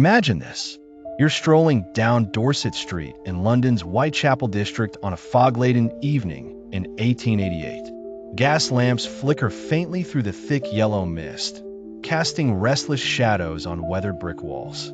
Imagine this. You're strolling down Dorset Street in London's Whitechapel district on a fog-laden evening in 1888. Gas lamps flicker faintly through the thick yellow mist, casting restless shadows on weathered brick walls.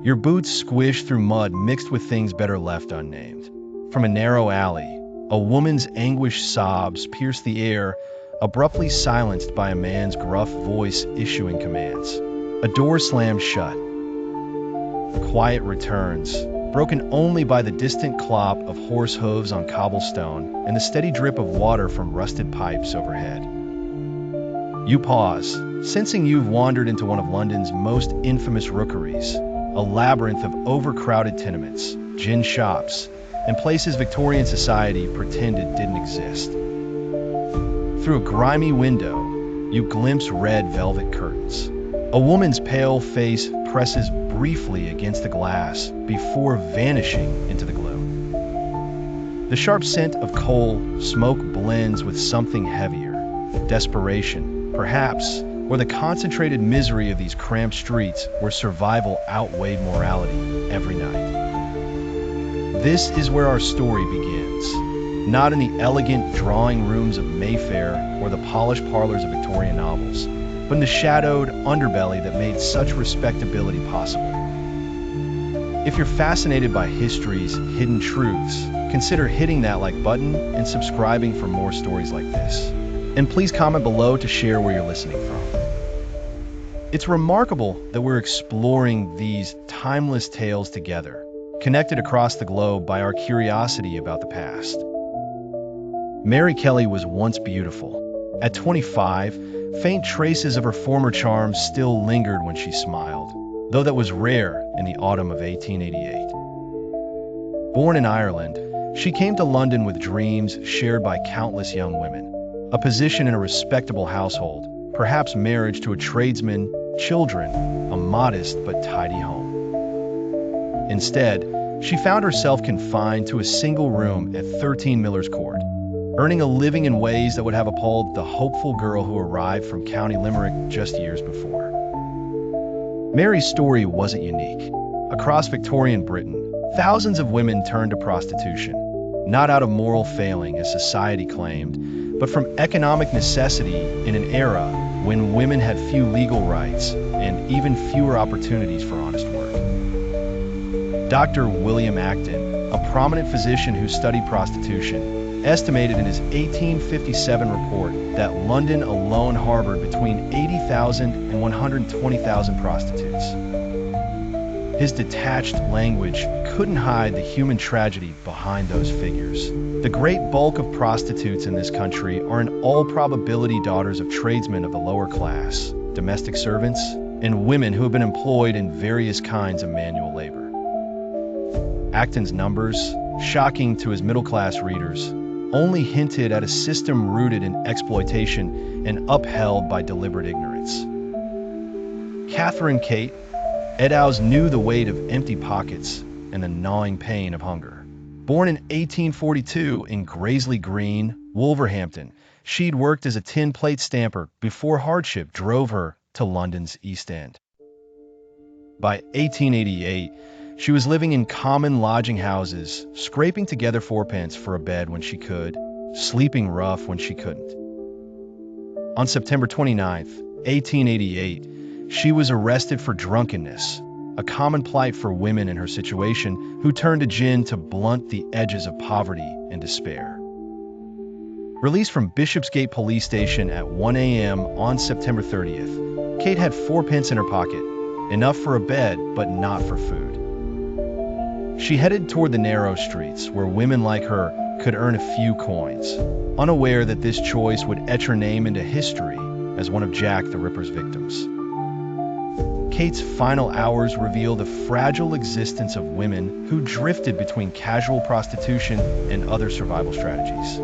Your boots squish through mud mixed with things better left unnamed. From a narrow alley, a woman's anguished sobs pierce the air, abruptly silenced by a man's gruff voice issuing commands. A door slams shut. Quiet returns, broken only by the distant clop of horse hooves on cobblestone and the steady drip of water from rusted pipes overhead. You pause, sensing you've wandered into one of London's most infamous rookeries, a labyrinth of overcrowded tenements, gin shops, and places Victorian society pretended didn't exist. Through a grimy window, you glimpse red velvet curtains. A woman's pale face presses briefly against the glass before vanishing into the gloom. The sharp scent of coal smoke blends with something heavier, desperation, perhaps, or the concentrated misery of these cramped streets where survival outweighed morality every night. This is where our story begins, not in the elegant drawing rooms of Mayfair or the polished parlors of Victorian novels, but in the shadowed underbelly that made such respectability possible. If you're fascinated by history's hidden truths, consider hitting that like button and subscribing for more stories like this. And please comment below to share where you're listening from. It's remarkable that we're exploring these timeless tales together, connected across the globe by our curiosity about the past. Mary Kelly was once beautiful. At 25, faint traces of her former charms still lingered when she smiled, though that was rare in the autumn of 1888. Born in Ireland, she came to London with dreams shared by countless young women. A position in a respectable household, perhaps marriage to a tradesman, children, a modest but tidy home. Instead, she found herself confined to a single room at 13 Miller's Court, earning a living in ways that would have appalled the hopeful girl who arrived from County Limerick just years before. Mary's story wasn't unique. Across Victorian Britain, thousands of women turned to prostitution, not out of moral failing as society claimed, but from economic necessity in an era when women had few legal rights and even fewer opportunities for honest work. Dr. William Acton, a prominent physician who studied prostitution, estimated in his 1857 report that London alone harbored between 80,000 and 120,000 prostitutes. His detached language couldn't hide the human tragedy behind those figures. The great bulk of prostitutes in this country are in all probability daughters of tradesmen of the lower class, domestic servants, and women who have been employed in various kinds of manual labor. Acton's numbers, shocking to his middle-class readers, only hinted at a system rooted in exploitation and upheld by deliberate ignorance. Catherine Kate Eddowes knew the weight of empty pockets and the gnawing pain of hunger. Born in 1842 in Graiseley Green, Wolverhampton, she'd worked as a tin plate stamper before hardship drove her to London's East End. By 1888, she was living in common lodging houses, scraping together fourpence for a bed when she could, sleeping rough when she couldn't. On September 29, 1888, she was arrested for drunkenness, a common plight for women in her situation who turned to gin to blunt the edges of poverty and despair. Released from Bishopsgate Police Station at 1 a.m. on September 30th, Kate had fourpence in her pocket, enough for a bed but not for food. She headed toward the narrow streets where women like her could earn a few coins, unaware that this choice would etch her name into history as one of Jack the Ripper's victims. Kate's final hours reveal the fragile existence of women who drifted between casual prostitution and other survival strategies.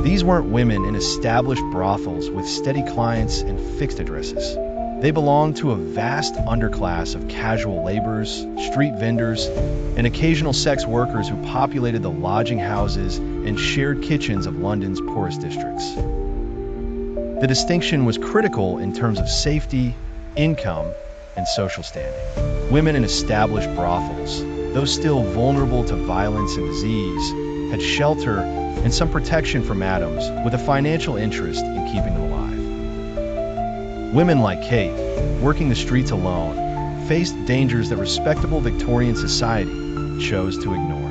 These weren't women in established brothels with steady clients and fixed addresses. They belonged to a vast underclass of casual laborers, street vendors, and occasional sex workers who populated the lodging houses and shared kitchens of London's poorest districts. The distinction was critical in terms of safety, income, and social standing. Women in established brothels, though still vulnerable to violence and disease, had shelter and some protection from Adams, with a financial interest in keeping them alive. Women like Kate, working the streets alone, faced dangers that respectable Victorian society chose to ignore.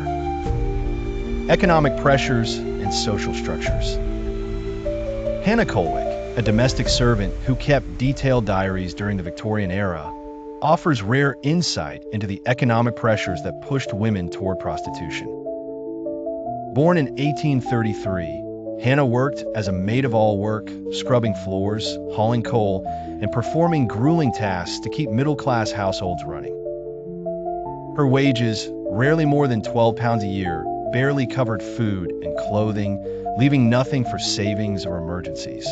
Economic pressures and social structures. Hannah Colwick, a domestic servant who kept detailed diaries during the Victorian era, offers rare insight into the economic pressures that pushed women toward prostitution. Born in 1833, Hannah worked as a maid-of-all-work, scrubbing floors, hauling coal, and performing grueling tasks to keep middle-class households running. Her wages, rarely more than £12 a year, barely covered food and clothing, leaving nothing for savings or emergencies.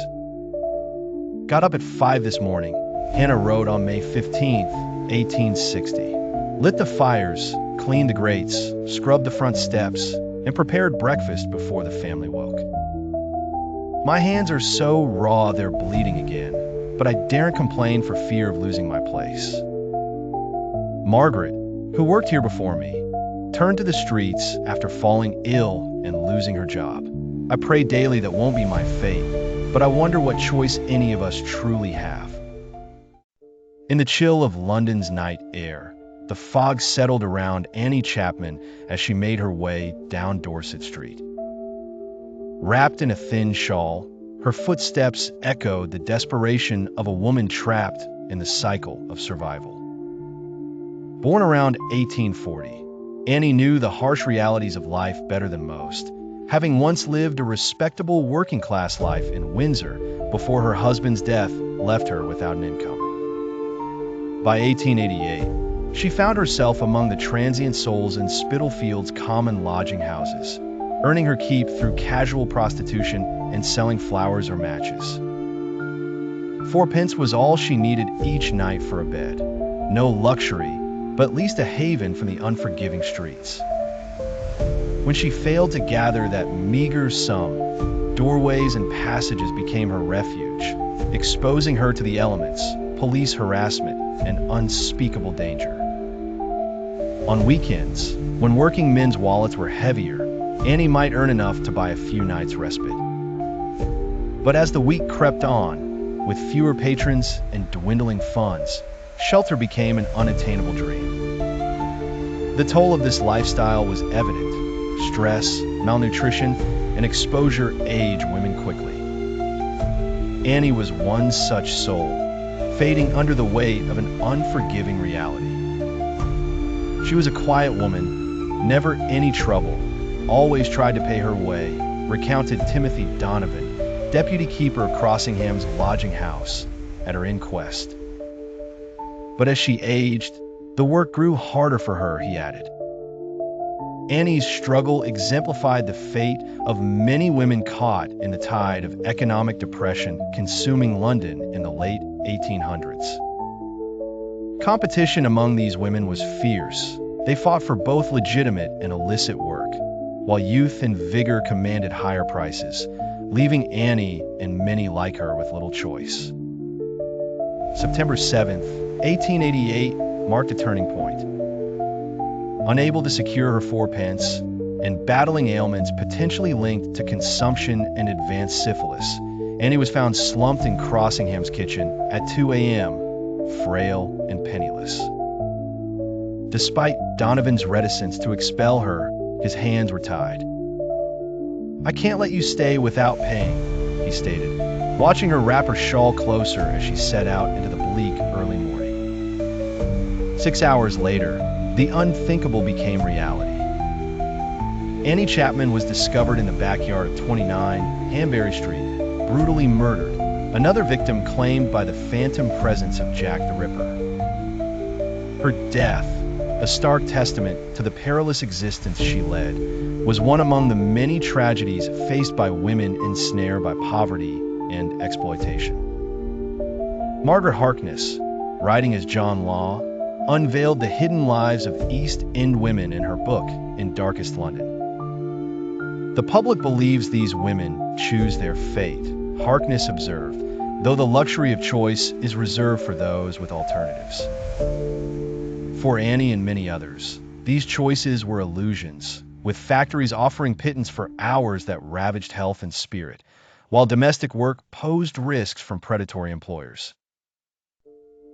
Got up at 5 this morning, Hannah wrote on May 15, 1860. Lit the fires, cleaned the grates, scrubbed the front steps, and prepared breakfast before the family woke. My hands are so raw they're bleeding again, but I daren't complain for fear of losing my place. Margaret, who worked here before me, turned to the streets after falling ill and losing her job. I pray daily that won't be my fate, but I wonder what choice any of us truly have. In the chill of London's night air, the fog settled around Annie Chapman as she made her way down Dorset Street. Wrapped in a thin shawl, her footsteps echoed the desperation of a woman trapped in the cycle of survival. Born around 1840, Annie knew the harsh realities of life better than most, having once lived a respectable working-class life in Windsor before her husband's death left her without an income. By 1888, she found herself among the transient souls in Spitalfield's common lodging houses, earning her keep through casual prostitution and selling flowers or matches. 4p was all she needed each night for a bed. No luxury, but at least a haven from the unforgiving streets. When she failed to gather that meager sum, doorways and passages became her refuge, exposing her to the elements, police harassment, and unspeakable danger. On weekends, when working men's wallets were heavier, Annie might earn enough to buy a few nights' respite. But as the week crept on, with fewer patrons and dwindling funds, shelter became an unattainable dream. The toll of this lifestyle was evident. Stress, malnutrition, and exposure age women quickly. Annie was one such soul, fading under the weight of an unforgiving reality. She was a quiet woman, never any trouble, always tried to pay her way, recounted Timothy Donovan, deputy keeper of Crossingham's lodging house, at her inquest. But as she aged, the work grew harder for her, he added. Annie's struggle exemplified the fate of many women caught in the tide of economic depression consuming London in the late 1800s. Competition among these women was fierce. They fought for both legitimate and illicit work, while youth and vigor commanded higher prices, leaving Annie and many like her with little choice. September 7th, 1888 marked a turning point. Unable to secure her 4p and battling ailments potentially linked to consumption and advanced syphilis, Annie was found slumped in Crossingham's kitchen at 2 a.m., frail and penniless. Despite Donovan's reticence to expel her, his hands were tied. "I can't let you stay without paying," he stated, watching her wrap her shawl closer as she set out into the bleak early morning. 6 hours later, the unthinkable became reality. Annie Chapman was discovered in the backyard of 29 Hanbury Street, brutally murdered, another victim claimed by the phantom presence of Jack the Ripper. Her death, a stark testament to the perilous existence she led, was one among the many tragedies faced by women ensnared by poverty and exploitation. Margaret Harkness, writing as John Law, unveiled the hidden lives of East End women in her book, In Darkest London. The public believes these women choose their fate, Harkness observed, though the luxury of choice is reserved for those with alternatives. For Annie and many others, these choices were illusions, with factories offering pittance for hours that ravaged health and spirit, while domestic work posed risks from predatory employers.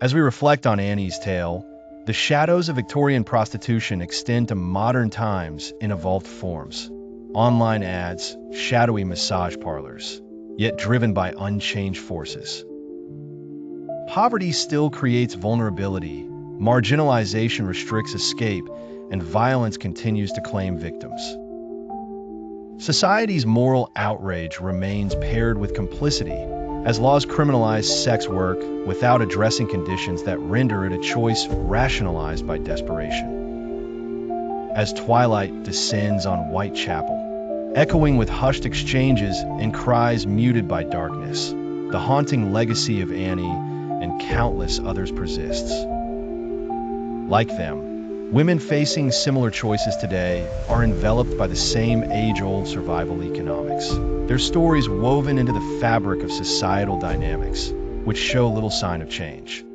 As we reflect on Annie's tale, the shadows of Victorian prostitution extend to modern times in evolved forms. Online ads, shadowy massage parlors, yet driven by unchanged forces. Poverty still creates vulnerability, marginalization restricts escape, and violence continues to claim victims. Society's moral outrage remains paired with complicity, as laws criminalize sex work without addressing conditions that render it a choice rationalized by desperation. As twilight descends on Whitechapel, echoing with hushed exchanges and cries muted by darkness, the haunting legacy of Annie and countless others persists. Like them, women facing similar choices today are enveloped by the same age-old survival economics, their stories woven into the fabric of societal dynamics, which show little sign of change.